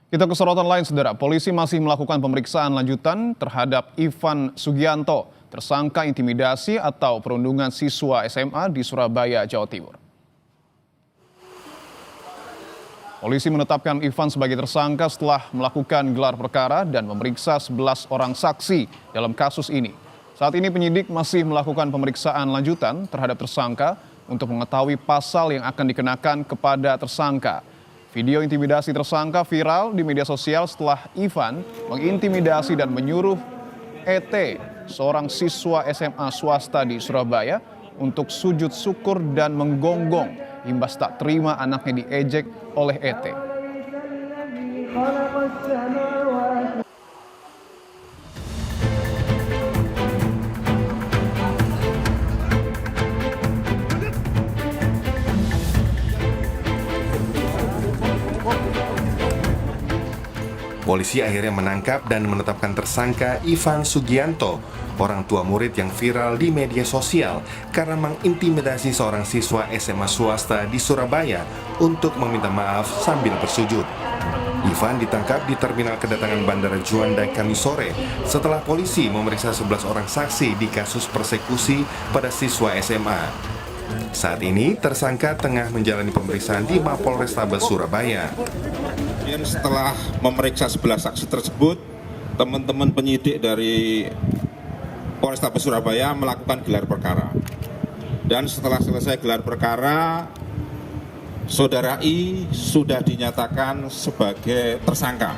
Kita ke sorotan lain, Saudara. Polisi masih melakukan pemeriksaan lanjutan terhadap Ivan Sugianto, tersangka intimidasi atau perundungan siswa SMA di Surabaya, Jawa Timur. Polisi menetapkan Ivan sebagai tersangka setelah melakukan gelar perkara dan memeriksa 11 orang saksi dalam kasus ini. Saat ini penyidik masih melakukan pemeriksaan lanjutan terhadap tersangka untuk mengetahui pasal yang akan dikenakan kepada tersangka. Video intimidasi tersangka viral di media sosial setelah Ivan mengintimidasi dan menyuruh ET, seorang siswa SMA swasta di Surabaya, untuk sujud syukur dan menggonggong imbas tak terima anaknya diejek oleh ET. Polisi akhirnya menangkap dan menetapkan tersangka Ivan Sugianto, orang tua murid yang viral di media sosial karena mengintimidasi seorang siswa SMA swasta di Surabaya untuk meminta maaf sambil bersujud. Ivan ditangkap di terminal kedatangan Bandara Juanda Kamis sore setelah polisi memeriksa 11 orang saksi di kasus persekusi pada siswa SMA. Saat ini tersangka tengah menjalani pemeriksaan di Mapolrestabes Surabaya. Setelah memeriksa 11 saksi tersebut, teman-teman penyidik dari Polrestabes Surabaya melakukan gelar perkara. Dan setelah selesai gelar perkara, Saudara I sudah dinyatakan sebagai tersangka.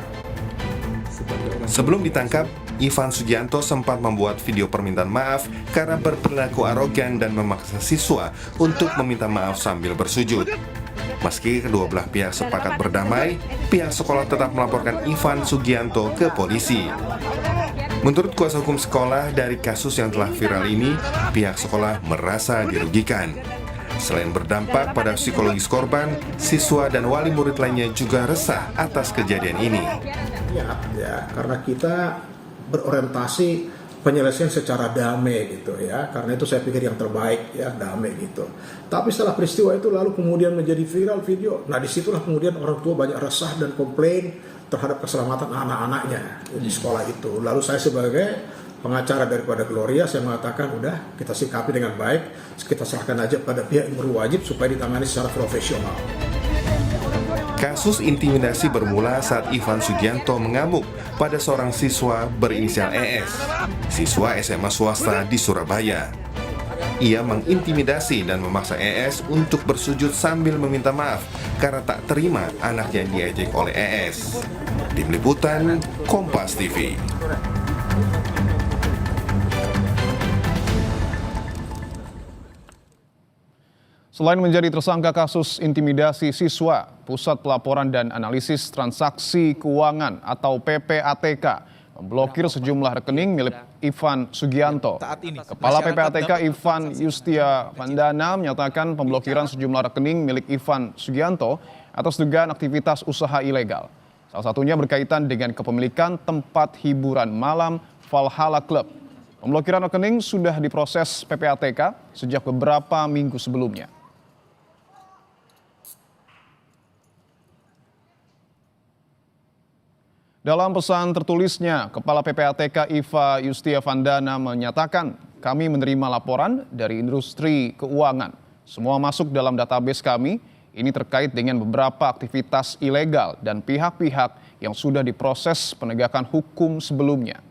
Sebelum ditangkap, Ivan Sugianto sempat membuat video permintaan maaf karena berperilaku arogan dan memaksa siswa untuk meminta maaf sambil bersujud. Meski kedua belah pihak sepakat berdamai, pihak sekolah tetap melaporkan Ivan Sugianto ke polisi. Menurut kuasa hukum sekolah, dari kasus yang telah viral ini, pihak sekolah merasa dirugikan. Selain berdampak pada psikologis korban, siswa dan wali murid lainnya juga resah atas kejadian ini. Ya, karena kita berorientasi penyelesaian secara damai gitu ya, karena itu saya pikir yang terbaik ya, damai gitu. Tapi setelah peristiwa itu lalu kemudian menjadi viral video. Nah disitulah kemudian orang tua banyak resah dan komplain terhadap keselamatan anak-anaknya di sekolah itu. Lalu saya sebagai pengacara daripada Gloria, saya mengatakan udah kita sikapi dengan baik, kita serahkan aja pada pihak yang berwajib supaya ditangani secara profesional. Kasus intimidasi bermula saat Ivan Sugianto mengamuk pada seorang siswa berinisial ES, siswa SMA swasta di Surabaya. Ia mengintimidasi dan memaksa ES untuk bersujud sambil meminta maaf karena tak terima anaknya diejek oleh ES. Tim Liputan, Kompas TV. Selain menjadi tersangka kasus intimidasi siswa, Pusat Pelaporan dan Analisis Transaksi Keuangan atau PPATK memblokir sejumlah rekening milik Ivan Sugianto. Kepala PPATK Ivan Yustia Vandana menyatakan pemblokiran sejumlah rekening milik Ivan Sugianto atas dugaan aktivitas usaha ilegal. Salah satunya berkaitan dengan kepemilikan tempat hiburan malam Valhalla Club. Pemblokiran rekening sudah diproses PPATK sejak beberapa minggu sebelumnya. Dalam pesan tertulisnya, Kepala PPATK Iva Yustia Vandana menyatakan, kami menerima laporan dari industri keuangan. Semua masuk dalam database kami, ini terkait dengan beberapa aktivitas ilegal dan pihak-pihak yang sudah diproses penegakan hukum sebelumnya.